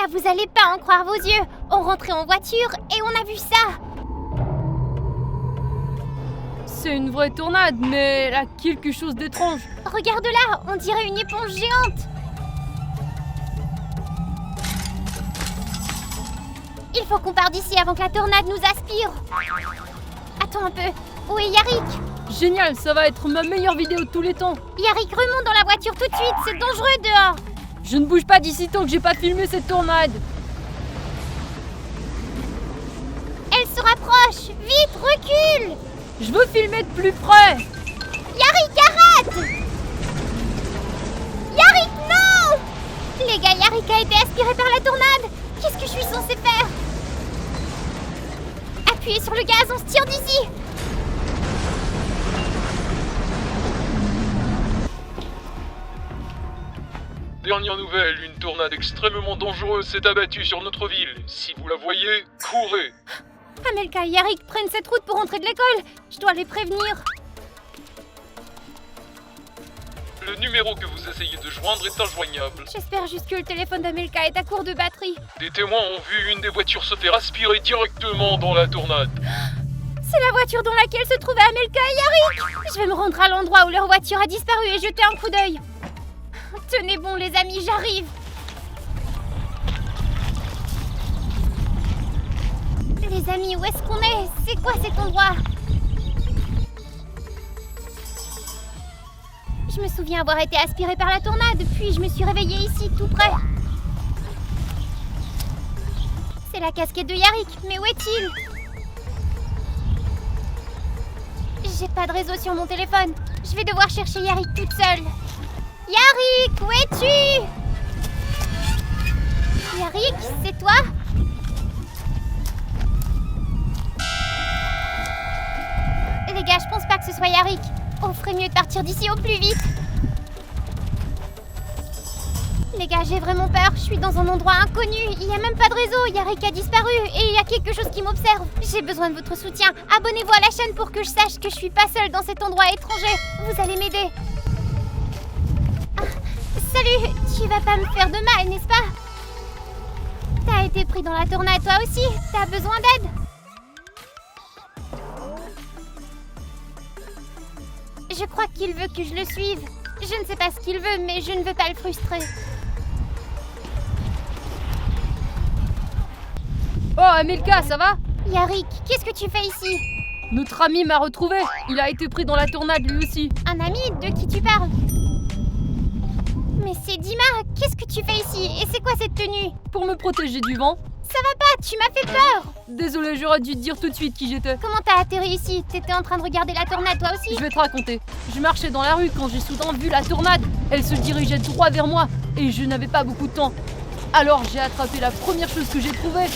gars, vous allez pas en croire vos yeux. On rentrait en voiture et on a vu ça. C'est une vraie tornade, mais elle a quelque chose d'étrange. Regarde là, on dirait une éponge géante. Il faut qu'on parte d'ici avant que la tornade nous aspire. Attends un peu, où est Yarrick? Génial, ça va être ma meilleure vidéo de tous les temps. Yarrick, remonte dans la voiture tout de suite, c'est dangereux dehors. Je ne bouge pas d'ici tant que j'ai pas filmé cette tornade. Elle se rapproche, vite, recule. Je veux filmer de plus près. Yarrick, arrête. Yarrick, non. Les gars, Yarrick a été aspiré par la tornade. Qu'est-ce que je suis censée faire? Appuyez sur le gaz, on se tire d'ici. Dernière nouvelle, une tornade extrêmement dangereuse s'est abattue sur notre ville. Si vous la voyez, courez! Amelka et Yarrick prennent cette route pour rentrer de l'école. Je dois les prévenir. Le numéro que vous essayez de joindre est injoignable. J'espère juste que le téléphone d'Amelka est à court de batterie. Des témoins ont vu une des voitures se faire aspirer directement dans la tornade. C'est la voiture dans laquelle se trouvaient Amelka et Yarrick. Je vais me rendre à l'endroit où leur voiture a disparu et jeter un coup d'œil. Tenez bon les amis, j'arrive. Les amis, où est-ce qu'on est? C'est quoi cet endroit? Je me souviens avoir été aspirée par la tornade, puis je me suis réveillée ici, tout près. C'est la casquette de Yarrick, mais où est-il? J'ai pas de réseau sur mon téléphone. Je vais devoir chercher Yarrick toute seule. Yarrick, où es-tu? Yarrick, c'est toi? Les gars, je pense pas que ce soit Yarrick. On ferait mieux de partir d'ici au plus vite. Les gars, j'ai vraiment peur. Je suis dans un endroit inconnu. Il n'y a même pas de réseau. Yarrick a disparu et il y a quelque chose qui m'observe. J'ai besoin de votre soutien. Abonnez-vous à la chaîne pour que je sache que je suis pas seule dans cet endroit étranger. Vous allez m'aider. Salut, tu vas pas me faire de mal, n'est-ce pas? T'as été pris dans la tornade toi aussi? T'as besoin d'aide? Je crois qu'il veut que je le suive. Je ne sais pas ce qu'il veut, mais je ne veux pas le frustrer. Oh, Amelka, ça va? Yarrick, qu'est-ce que tu fais ici? Notre ami m'a retrouvé. Il a été pris dans la tornade lui aussi. Un ami? De qui tu parles? Mais c'est Dima, qu'est-ce que tu fais ici? Et c'est quoi cette tenue? Pour me protéger du vent. Ça va pas, tu m'as fait peur! Désolé, j'aurais dû te dire tout de suite qui j'étais. Comment t'as atterri ici? T'étais en train de regarder la tornade toi aussi? Je vais te raconter. Je marchais dans la rue quand j'ai soudain vu la tornade. Elle se dirigeait droit vers moi et je n'avais pas beaucoup de temps. Alors j'ai attrapé la première chose que j'ai trouvée.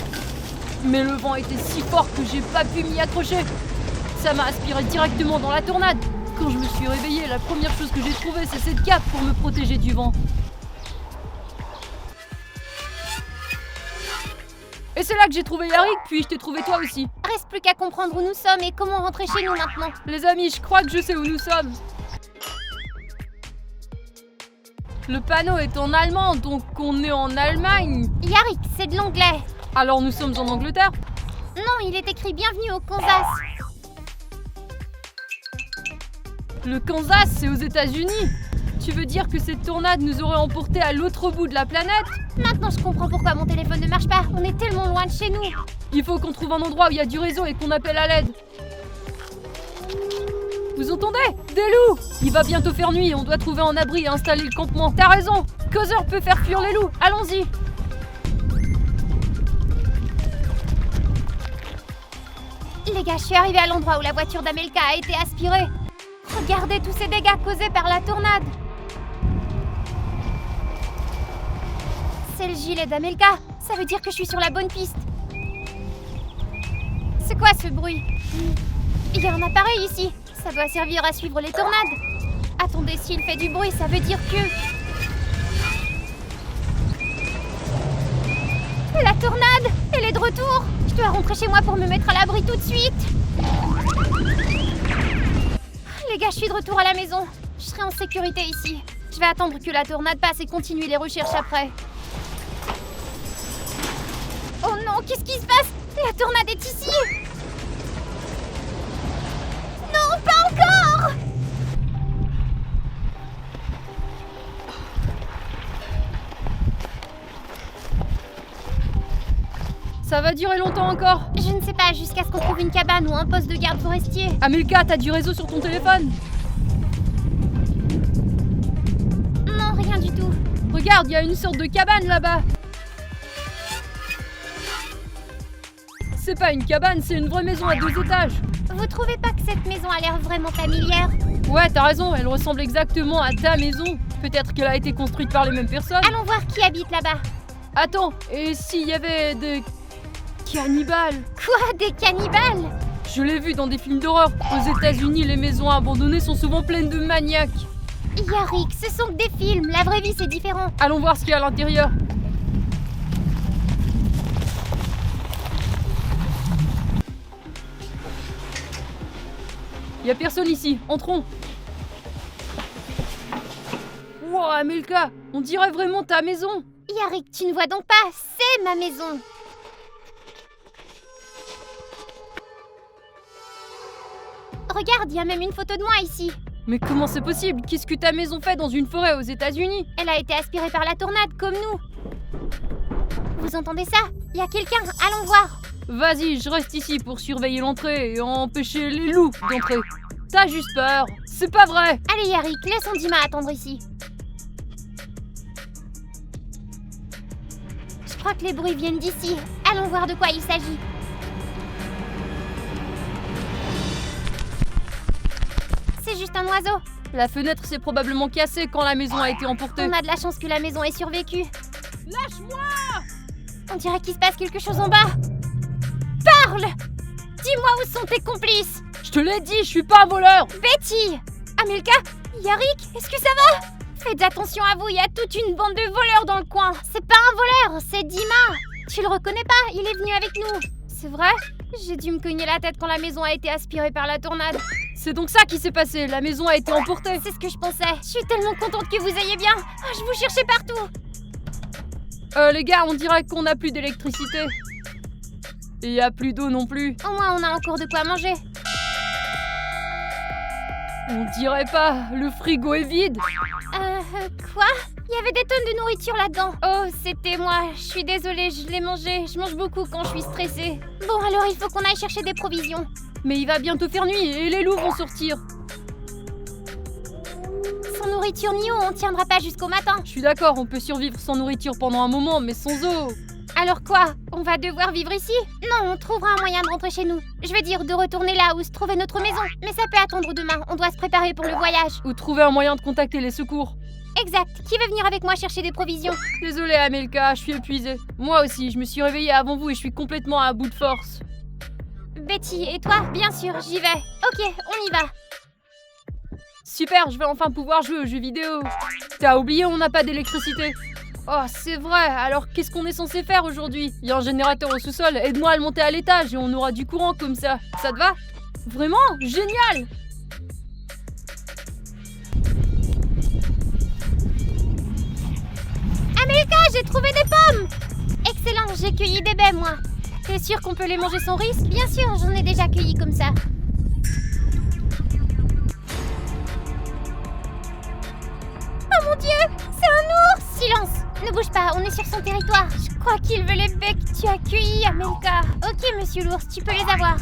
Mais le vent était si fort que j'ai pas pu m'y accrocher. Ça m'a aspiré directement dans la tornade. Quand je me suis réveillée, la première chose que j'ai trouvée, c'est cette cape pour me protéger du vent. Et c'est là que j'ai trouvé Yarrick, puis je t'ai trouvé toi aussi. Reste plus qu'à comprendre où nous sommes et comment rentrer chez nous maintenant. Les amis, je crois que je sais où nous sommes. Le panneau est en allemand, donc on est en Allemagne. Yarrick, c'est de l'anglais. Alors nous sommes en Angleterre? Non, il est écrit bienvenue au Kansas. Le Kansas, c'est aux États-Unis. Tu veux dire que cette tornade nous aurait emportés à l'autre bout de la planète? Maintenant je comprends pourquoi mon téléphone ne marche pas. On est tellement loin de chez nous. Il faut qu'on trouve un endroit où il y a du réseau et qu'on appelle à l'aide. Vous entendez? Des loups! Il va bientôt faire nuit, on doit trouver un abri et installer le campement. T'as raison! Causeur peut faire fuir les loups. Allons-y! Les gars, je suis arrivée à l'endroit où la voiture d'Amelka a été aspirée. Regardez tous ces dégâts causés par la tornade. C'est le gilet d'Amelka. Ça veut dire que je suis sur la bonne piste. C'est quoi ce bruit? Il y a un appareil ici. Ça doit servir à suivre les tornades. Attendez, s'il fait du bruit, ça veut dire que... La tornade! Elle est de retour! Je dois rentrer chez moi pour me mettre à l'abri tout de suite. Les gars, je suis de retour à la maison. Je serai en sécurité ici. Je vais attendre que la tornade passe et continuer les recherches après. qu'est-ce qui se passe? La tornade est ici! Non, pas encore! Ça va durer longtemps encore? Je ne sais pas, jusqu'à ce qu'on trouve une cabane ou un poste de garde forestier. Amelka, t'as du réseau sur ton téléphone? Non, rien du tout. Regarde, il y a une sorte de cabane là-bas. C'est pas une cabane, c'est une vraie maison à 2 étages. Vous trouvez pas que cette maison a l'air vraiment familière? Ouais, t'as raison, elle ressemble exactement à ta maison. Peut-être qu'elle a été construite par les mêmes personnes. Allons voir qui habite là-bas. Attends, et s'il y avait des cannibales? Quoi, des cannibales? Je l'ai vu dans des films d'horreur. Aux États-Unis, les maisons abandonnées sont souvent pleines de maniaques. Yarick, ce sont que des films, la vraie vie c'est différent. Allons voir ce qu'il y a à l'intérieur. Y a personne ici, entrons. Wow, Amelka, on dirait vraiment ta maison. Yarick, tu ne vois donc pas, c'est ma maison. Regarde, il y a même une photo de moi ici. Mais comment c'est possible? Qu'est-ce que ta maison fait dans une forêt aux États-Unis? Elle a été aspirée par la tornade, comme nous. Vous entendez ça? Il y a quelqu'un, allons voir. Vas-y, je reste ici pour surveiller l'entrée et empêcher les loups d'entrer. T'as juste peur. C'est pas vrai. Allez Yarick, laissons Dima attendre ici. Je crois que les bruits viennent d'ici. Allons voir de quoi il s'agit. C'est juste un oiseau. La fenêtre s'est probablement cassée quand la maison a été emportée. On a de la chance que la maison ait survécu. Lâche-moi! On dirait qu'il se passe quelque chose en bas. Parle! Dis-moi où sont tes complices? Je te l'ai dit, je suis pas un voleur! Betty! Amelka? Yarick? Est-ce que ça va? Faites attention à vous, il y a toute une bande de voleurs dans le coin. C'est pas un voleur, c'est Dima. Tu le reconnais pas? Il est venu avec nous. C'est vrai? J'ai dû me cogner la tête quand la maison a été aspirée par la tornade. C'est donc ça qui s'est passé, la maison a été emportée. C'est ce que je pensais. Je suis tellement contente que vous ayez bien. Ah, je vous cherchais partout. Les gars, on dirait qu'on n'a plus d'électricité. Et y a plus d'eau non plus. Au moins, on a encore de quoi manger. On dirait pas, le frigo est vide. Quoi? Il y avait des tonnes de nourriture là-dedans. Oh, c'était moi. Je suis désolée, je l'ai mangé. Je mange beaucoup quand je suis stressée. Bon, alors il faut qu'on aille chercher des provisions. Mais il va bientôt faire nuit et les loups vont sortir. Sans nourriture ni eau, on tiendra pas jusqu'au matin. Je suis d'accord, on peut survivre sans nourriture pendant un moment, mais sans eau. Alors quoi? On va devoir vivre ici? Non, on trouvera un moyen de rentrer chez nous. Je veux dire, de retourner là où se trouvait notre maison. Mais ça peut attendre demain, on doit se préparer pour le voyage. Ou trouver un moyen de contacter les secours. Exact. Qui veut venir avec moi chercher des provisions? Désolée Amelka, je suis épuisée. Moi aussi, je me suis réveillée avant vous et je suis complètement à bout de force. Betty, et toi? Bien sûr, j'y vais. Ok, on y va. Super, je vais enfin pouvoir jouer aux jeux vidéo. T'as oublié, on n'a pas d'électricité. Oh, c'est vrai, alors qu'est-ce qu'on est censé faire aujourd'hui? Il y a un générateur au sous-sol, aide-moi à le monter à l'étage et on aura du courant comme ça. Ça te va? Vraiment? Génial! Amelka, j'ai trouvé des pommes! Excellent, j'ai cueilli des baies, moi. T'es sûre qu'on peut les manger sans risque? Bien sûr, j'en ai déjà cueilli comme ça. Oh mon Dieu, c'est un ours! Silence! Ne bouge pas, on est sur son territoire. Je crois qu'il veut les baies que tu as cueillies, Amelka. Ok, monsieur l'ours, tu peux les avoir.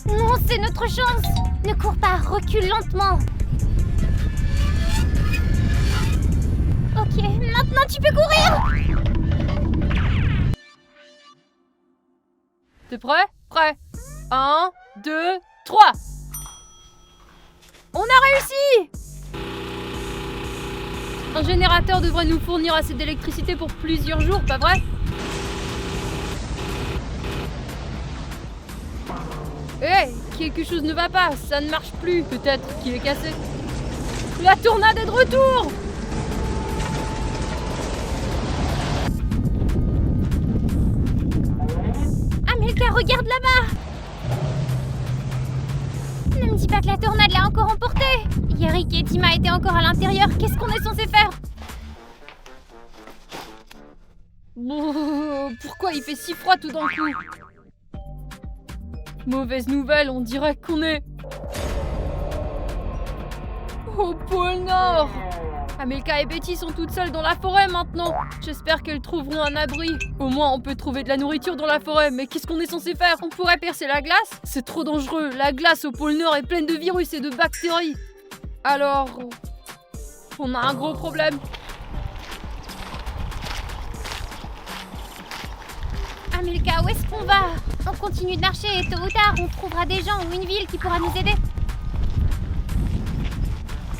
Non, c'est notre chance! Ne cours pas, recule lentement. Ok, maintenant tu peux courir! T'es prêt? Prêt. 1, 2, 3. On a réussi! Un générateur devrait nous fournir assez d'électricité pour plusieurs jours, pas vrai? Hé, quelque chose ne va pas, ça ne marche plus. Peut-être qu'il est cassé. La tornade est de retour! Amelka, regarde là-bas! Ne me dis pas que la tornade l'a encore emporté! Yarick et Dima étaient encore à l'intérieur, qu'est-ce qu'on est censé faire? pourquoi il fait si froid tout d'un coup? Mauvaise nouvelle, on dirait qu'on est... au pôle Nord. Amelka et Betty sont toutes seules dans la forêt maintenant. J'espère qu'elles trouveront un abri. Au moins, on peut trouver de la nourriture dans la forêt. Mais qu'est-ce qu'on est censé faire? On pourrait percer la glace? C'est trop dangereux. La glace au pôle Nord est pleine de virus et de bactéries. Alors... on a un gros problème. Amelka, où est-ce qu'on va? On continue de marcher et tôt ou tard, on trouvera des gens ou une ville qui pourra nous aider.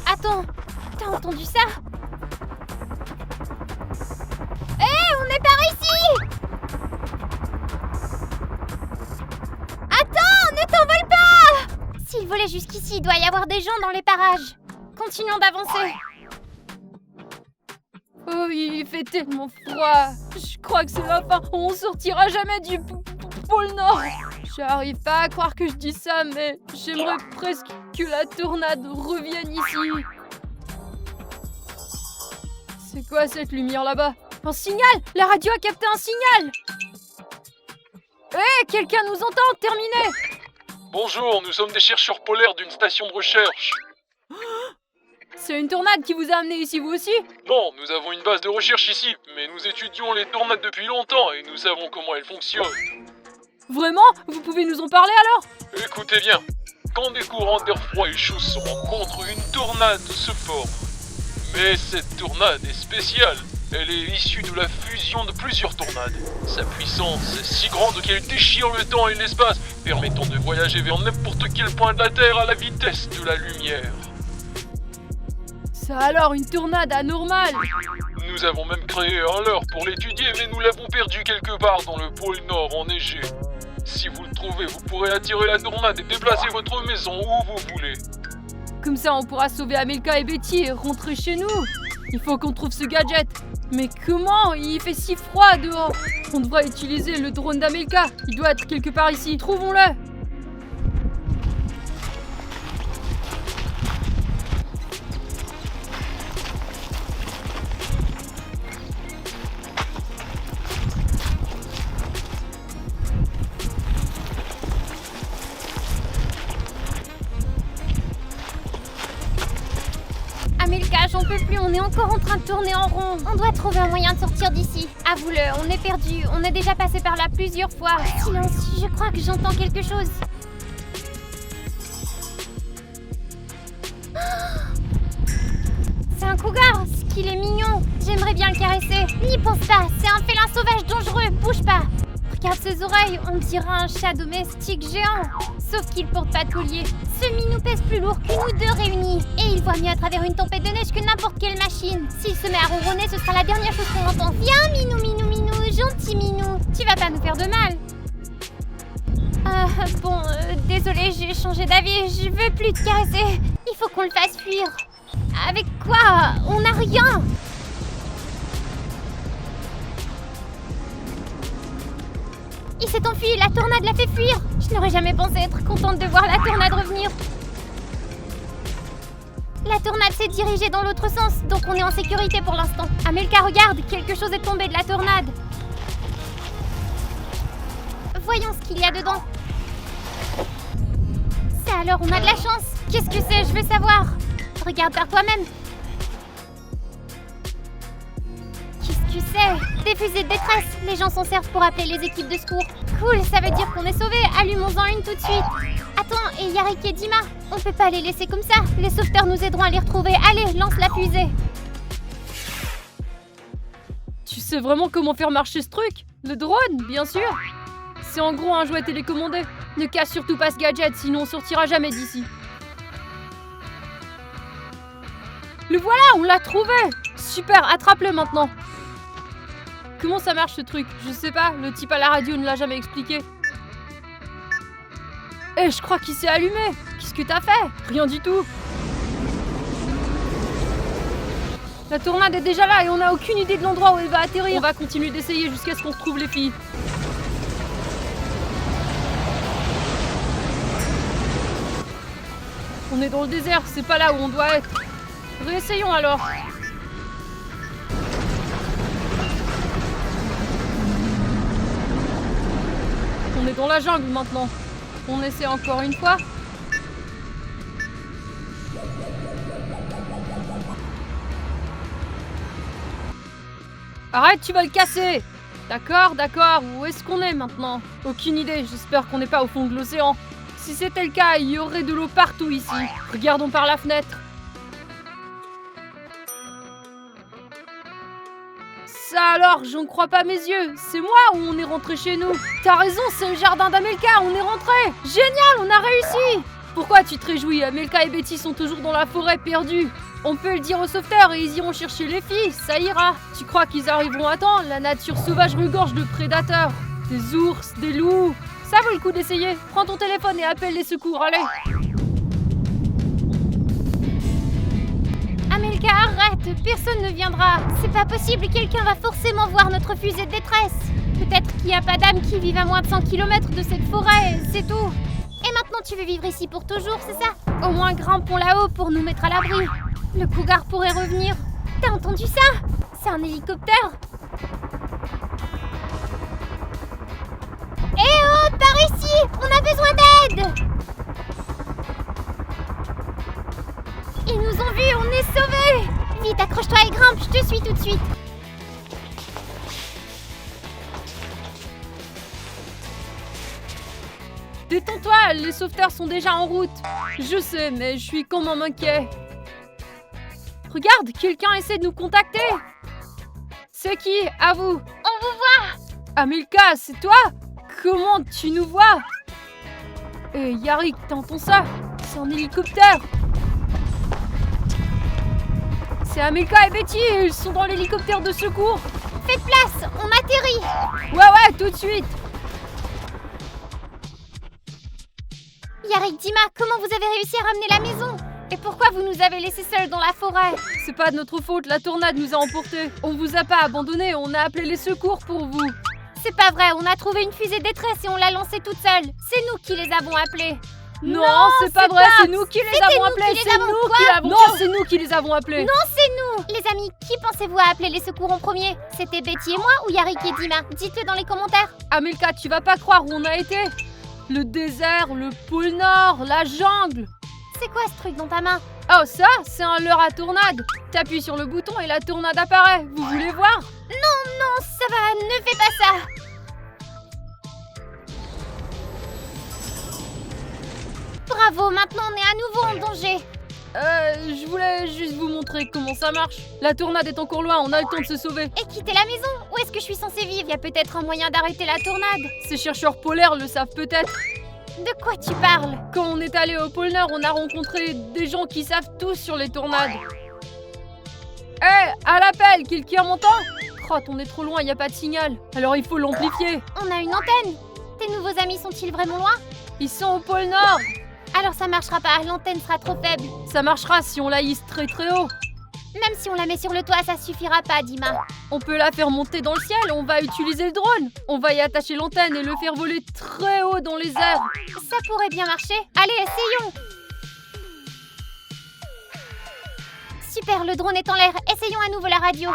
Attends, t'as entendu ça? Hé, on est par ici! Attends, ne t'envole pas! S'il volait jusqu'ici, il doit y avoir des gens dans les parages. Continuons d'avancer. Oh, il fait tellement froid. Je crois que c'est la fin. On sortira jamais du pôle Nord. J'arrive pas à croire que je dis ça, mais j'aimerais presque que la tornade revienne ici. C'est quoi cette lumière là-bas? Un signal! La radio a capté un signal! Hé, quelqu'un nous entend? Terminé! Bonjour, nous sommes des chercheurs polaires d'une station de recherche. C'est une tornade qui vous a amené ici, vous aussi? Non, nous avons une base de recherche ici, mais nous étudions les tornades depuis longtemps et nous savons comment elles fonctionnent. Vraiment? Vous pouvez nous en parler alors? Écoutez bien, quand des courants d'air froid et chaud se rencontrent, une tornade se forme. Mais cette tornade est spéciale. Elle est issue de la fusion de plusieurs tornades. Sa puissance est si grande qu'elle déchire le temps et l'espace, permettant de voyager vers n'importe quel point de la Terre à la vitesse de la lumière. Ça alors, une tornade anormale! Nous avons même créé un leurre pour l'étudier, mais nous l'avons perdu quelque part dans le pôle Nord enneigé. Si vous le trouvez, vous pourrez attirer la tornade et déplacer votre maison où vous voulez. Comme ça, on pourra sauver Amelka et Betty et rentrer chez nous. Il faut qu'on trouve ce gadget. Mais comment? Il fait si froid dehors. On devrait utiliser le drone d'Amelka. Il doit être quelque part ici. Trouvons-le. Amelka, j'en peux plus, on est encore en train de tourner en rond. On doit trouver un moyen de sortir d'ici. Avoue-le, on est perdu. On est déjà passé par là plusieurs fois. Silence, je crois que j'entends quelque chose. C'est un cougar, ce qu'il est mignon. J'aimerais bien le caresser. N'y pense pas, c'est un félin sauvage dangereux. Bouge pas. Regarde ses oreilles, on dirait un chat domestique géant. Sauf qu'il porte pas de collier. Ce minou pèse plus lourd que nous deux réunis. Et il voit mieux à travers une tempête de neige que n'importe quelle machine. S'il se met à ronronner, ce sera la dernière chose qu'on entend. Viens, minou, minou, minou, gentil minou. Tu vas pas nous faire de mal. Désolée, j'ai changé d'avis. Je veux plus te caresser. Il faut qu'on le fasse fuir. Avec quoi? On n'a rien. Il s'est enfui, la tornade l'a fait fuir. Je n'aurais jamais pensé être contente de voir la tornade revenir. La tornade s'est dirigée dans l'autre sens, donc on est en sécurité pour l'instant. Amelka, regarde, quelque chose est tombé de la tornade. Voyons ce qu'il y a dedans. Ça alors, on a de la chance. Qu'est-ce que c'est? Je veux savoir. Regarde par toi-même. Qu'est-ce que c'est? Des fusées de détresse. Les gens s'en servent pour appeler les équipes de secours. Cool, ça veut dire qu'on est sauvés. Allumons-en une tout de suite. Attends, et Yarik et Dima? On peut pas les laisser comme ça. Les sauveteurs nous aideront à les retrouver. Allez, lance la fusée. Tu sais vraiment comment faire marcher ce truc? Le drone, bien sûr. C'est en gros un jouet télécommandé. Ne casse surtout pas ce gadget, sinon on sortira jamais d'ici. Le voilà, on l'a trouvé! Super, attrape-le maintenant. Comment ça marche ce truc? Je sais pas, le type à la radio ne l'a jamais expliqué. Eh, je crois qu'il s'est allumé. Qu'est-ce que t'as fait? Rien du tout. La tornade est déjà là et on n'a aucune idée de l'endroit où elle va atterrir. On va continuer d'essayer jusqu'à ce qu'on retrouve les filles. On est dans le désert, c'est pas là où on doit être. Réessayons alors. On est dans la jungle maintenant. On essaie encore une fois. Arrête, tu vas le casser! D'accord, d'accord, où est-ce qu'on est maintenant? Aucune idée, j'espère qu'on n'est pas au fond de l'océan. Si c'était le cas, il y aurait de l'eau partout ici. Regardons par la fenêtre. Ça alors, j'en crois pas mes yeux. C'est moi ou on est rentré chez nous? T'as raison, c'est le jardin d'Amelka, on est rentré. Génial, on a réussi. Pourquoi tu te réjouis? Amelka et Betty sont toujours dans la forêt perdue. On peut le dire aux sauveteurs et ils iront chercher les filles, ça ira. Tu crois qu'ils arriveront à temps? La nature sauvage regorge de prédateurs. Des ours, des loups. Ça vaut le coup d'essayer. Prends ton téléphone et appelle les secours, allez. Amelka, arrête, personne ne viendra. C'est pas possible, quelqu'un va forcément voir notre fusée de détresse. Peut-être qu'il n'y a pas d'âme qui vive à moins de 100 km de cette forêt, c'est tout. Et maintenant tu veux vivre ici pour toujours, c'est ça? Au moins grimpons là-haut pour nous mettre à l'abri. Le cougar pourrait revenir. T'as entendu ça? C'est un hélicoptère. Eh oh, par ici! On a besoin d'aide! Ils nous ont vus, on est sauvés! Vite, accroche-toi et grimpe, je te suis tout de suite. Détends-toi, les sauveteurs sont déjà en route. Je sais, mais je suis quand même inquiet. Regarde, quelqu'un essaie de nous contacter. C'est qui? À vous. On vous voit! Amelka, c'est toi? Comment tu nous vois? Hé, Yarik, t'entends ça? C'est un hélicoptère. C'est Amelka et Betty, ils sont dans l'hélicoptère de secours. Faites place, on atterrit! Ouais, tout de suite. Yarik, Dima, comment vous avez réussi à ramener la maison? Et pourquoi vous nous avez laissés seuls dans la forêt? C'est pas de notre faute, la tornade nous a emportés. On vous a pas abandonnés, on a appelé les secours pour vous. C'est pas vrai, on a trouvé une fusée de détresse et on l'a lancée toute seule. C'est nous qui les avons appelés. Non, c'est pas vrai, c'est nous qui les avons appelés. C'est nous qui l'avons. Non, c'est nous qui les avons appelés. Non, c'est nous. Les amis, qui pensez-vous à appeler les secours en premier? C'était Betty et moi ou Yarik et Dima? Dites-le dans les commentaires. Amelka, tu vas pas croire où on a été. Le désert, le pôle Nord, la jungle. C'est quoi ce truc dans ta main? Oh, ça, c'est un leurre à tornade. T'appuies sur le bouton et la tornade apparaît. Vous voulez voir? Non, ça va, ne fais pas ça. Bravo, maintenant on est à nouveau en danger. Je voulais juste vous montrer comment ça marche. La tornade est encore loin, on a le temps de se sauver. Et quitter la maison? Où est-ce que je suis censée vivre? Y a peut-être un moyen d'arrêter la tornade. Ces chercheurs polaires le savent peut-être. De quoi tu parles? Quand on est allé au pôle Nord, on a rencontré des gens qui savent tout sur les tornades. Hé, à l'appel, quelqu'un m'entend? Crotte, on est trop loin, y a pas de signal. Alors il faut l'amplifier. On a une antenne. Tes nouveaux amis sont-ils vraiment loin? Ils sont au pôle Nord. Alors ça marchera pas, l'antenne sera trop faible. Ça marchera si on la hisse très haut. Même si on la met sur le toit, ça suffira pas, Dima. On peut la faire monter dans le ciel, on va utiliser le drone. On va y attacher l'antenne et le faire voler très haut dans les airs. Ça pourrait bien marcher. Allez, essayons. Super, le drone est en l'air. Essayons à nouveau la radio.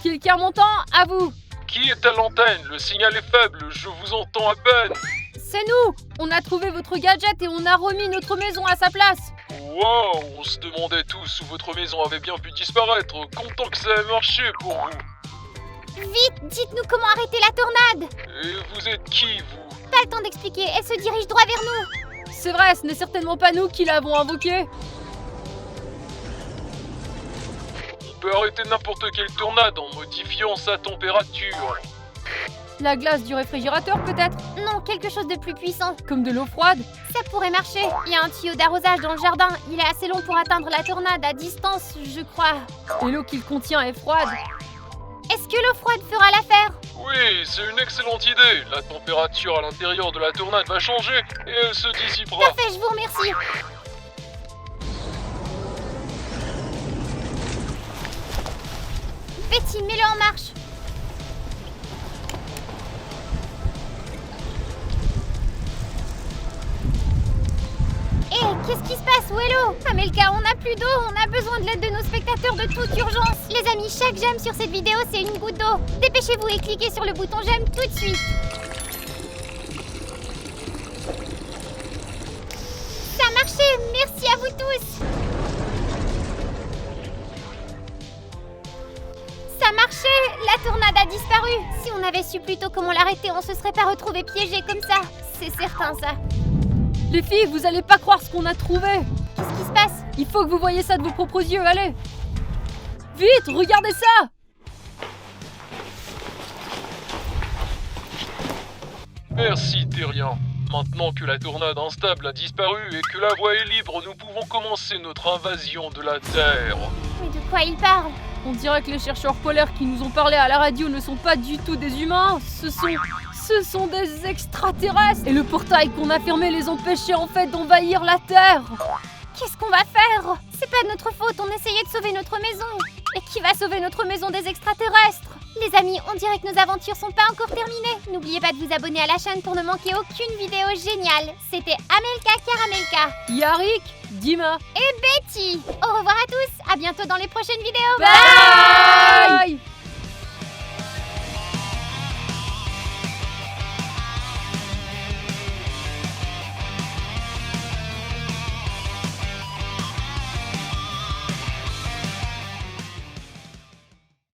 Quelqu'un m'entend? À vous. Qui est à l'antenne? Le signal est faible, je vous entends à peine. C'est nous. On a trouvé votre gadget et on a remis notre maison à sa place. Wow, on se demandait tous où votre maison avait bien pu disparaître. Content que ça ait marché pour vous. Vite, dites-nous comment arrêter la tornade. Et vous êtes qui, vous? Pas le temps d'expliquer, elle se dirige droit vers nous. C'est vrai, ce n'est certainement pas nous qui l'avons invoquée. On peut arrêter n'importe quelle tornade en modifiant sa température. La glace du réfrigérateur peut-être? Non, quelque chose de plus puissant. Comme de l'eau froide? Ça pourrait marcher. Il y a un tuyau d'arrosage dans le jardin. Il est assez long pour atteindre la tornade à distance, je crois. Et l'eau qu'il contient est froide. Est-ce que l'eau froide fera l'affaire? Oui, c'est une excellente idée. La température à l'intérieur de la tornade va changer et elle se dissipera. Parfait, je vous remercie. Betty, mets-le en marche. Qu'est-ce qui se passe? Où est l'eau? Amelka, on n'a plus d'eau, on a besoin de l'aide de nos spectateurs de toute urgence. Les amis, chaque j'aime sur cette vidéo, c'est une goutte d'eau. Dépêchez-vous et cliquez sur le bouton j'aime tout de suite. tous. Ça marchait! La tornade a disparu. Si on avait su plus tôt comment l'arrêter, on se serait pas retrouvé piégé comme ça. C'est certain, ça. Les filles, vous allez pas croire ce qu'on a trouvé. Qu'est-ce qui se passe? Il faut que vous voyez ça de vos propres yeux, allez. Vite, regardez ça. Merci, Terrien. Maintenant que la tornade instable a disparu et que la voie est libre, nous pouvons commencer notre invasion de la Terre. Mais de quoi il parle? On dirait que les chercheurs polaires qui nous ont parlé à la radio ne sont pas du tout des humains. Ce sont des extraterrestres. Et le portail qu'on a fermé les empêchait en fait d'envahir la Terre. Qu'est-ce qu'on va faire? C'est pas de notre faute, on essayait de sauver notre maison. Et qui va sauver notre maison des extraterrestres? Les amis, on dirait que nos aventures sont pas encore terminées. N'oubliez pas de vous abonner à la chaîne pour ne manquer aucune vidéo géniale. C'était Amelka Karamelka, Yarik, Dima et Betty. Au revoir à tous, à bientôt dans les prochaines vidéos. Bye.